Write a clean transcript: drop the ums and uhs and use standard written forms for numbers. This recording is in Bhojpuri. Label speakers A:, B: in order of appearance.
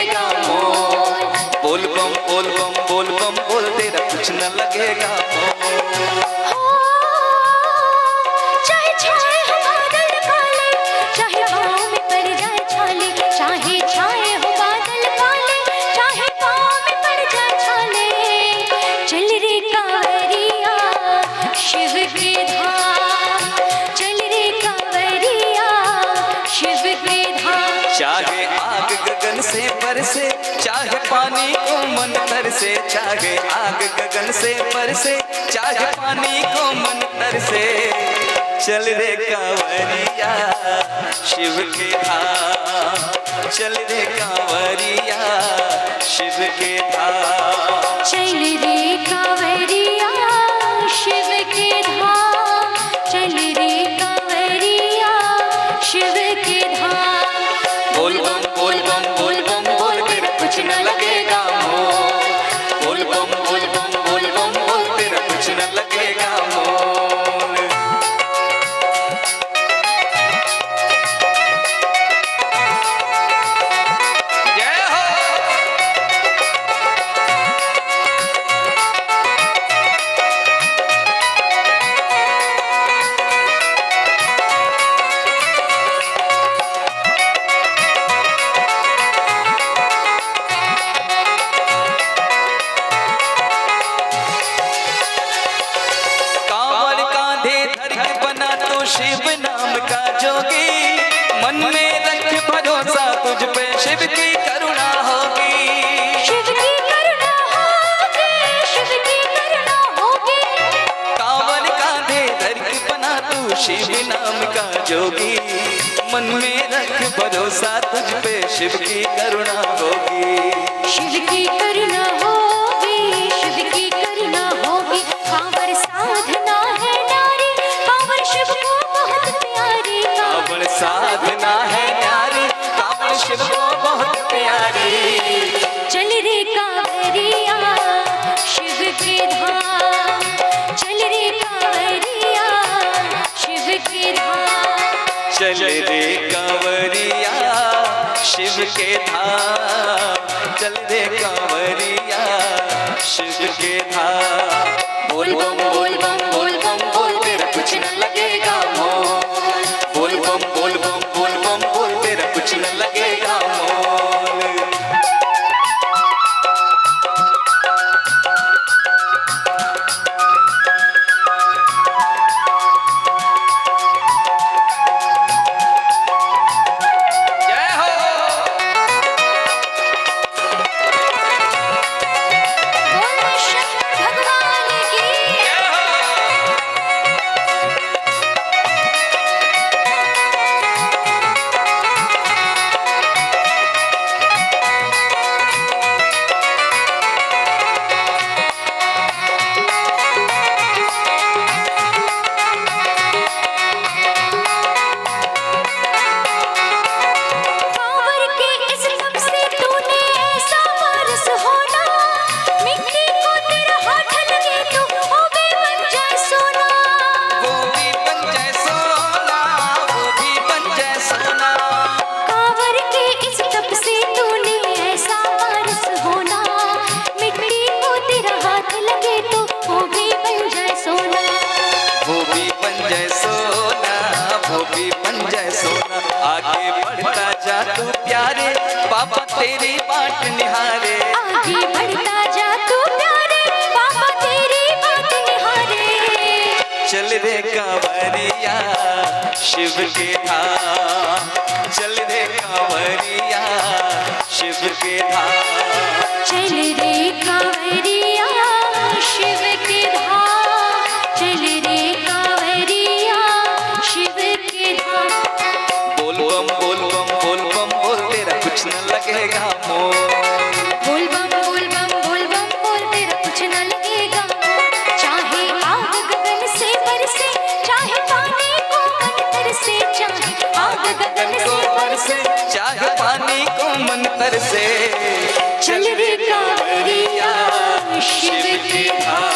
A: लगेगा मोल। बोल बम बोल बम बोल बम बोल, तेरा कुछ न लगेगा मोल।
B: चाहे छाए हो बादल काले, चाहे पाँव में पड़ जाए छाले, चाहे छाए हो बादल काले, चाहे पाँव में पड़ जाए छाले, चल रे कांवरिया शिव के धाम, चल रे कांवरिया शिव के धाम।
A: चाहे आग गगन से बरसे, चाहे पानी को मन तरसे, चाहे आग गगन से बरसे, चाहे पानी को मन तरसे, चल रे कांवरिया शिव के धाम, चल रे कांवरिया शिव के धाम।
B: चल रे कांवरिया शिव के धाम, चल रे कांवरिया शिव के धाम।
A: बोल बम बोल बम बोल बम बोल, तेरा कुछ न लगेगा मोल। बोल बम बोल बम बोल बम बोल, तेरा कुछ न लगेगा मोल। जय हो। कांवड़ कांधे धर के बना तो शिव नाम का जोगी, मन में रख भरोसा तुझ पे शिव की करुणा होगी।
B: शिव की करुणा होगी, शिव की करुणा होगी।
A: कांवड़ कांधे धर के बना तू शिव नाम का जोगी, मन में रख भरोसा तुझ पे शिव की करुणा होगी।
B: शिव की करुणा होगी, शिव की करुणा होगी। कांवर साधना है नारी, कांवर शिव को बहुत प्यारी।
A: कांवड़ साधना है न्यारी, कांवड़ शिव को बहुत प्यारी।
B: चल रे कांवरिया शिव के धाम, चल रे कांवरिया शिव के धाम।
A: चल रे कांवरिया शिव के धाम, चल रे कांवरिया शिव के धाम। बोल बम बोल बम बोल बम बोल, तेरा कुछ न लगेगा मोल। बोल बम बोल बम बोल बम बोल, तेरा कुछ न लगेगा मोल। जय हो।
B: बोल शंकर भगवान की।
A: जय हो।
B: कांवर के इस तप से तूने ऐसा वारिस होना, मिट्टी को तेरा हाथ लगे तो वो भी बन जाए सोना।
A: वो भी बन जाए सोना, वो भी बन जाए सोना।
B: कांवर के इस तप से तूने ऐसा वारिस होना, मिट्टी को तेरा हाथ लगे तो वो भी बन जाए सोना।
A: वो भी बन जाए सोना, वो भी बन जाए सोना। आगे बढ़ता जा तू प्यारे, बाबा तेरी बाट निहारे।
B: आगे बढ़ता जा तू प्यारे, बाबा तेरी बात निहारे।
A: चल रे कांवरिया शिव के धाम, चल रे कांवरिया शिव के धाम।
B: चल रे कांवरिया शिव के धाम, चल रे कांवरिया शिव के धाम।
A: बोल बम बोल बम बोल बम बोल, तेरा कुछ न लगेगा मोल।
B: बोल बम बोल बम बोल बम बोल, तेरा कुछ न लगेगा मोल। चाहे आग गगन से बरसे, चाहे पानी को मन तरसे, चाहे आग गगन से बरसे,
A: चाहे पानी को मन तरसे,
B: चल रे कांवरिया शिव के धाम।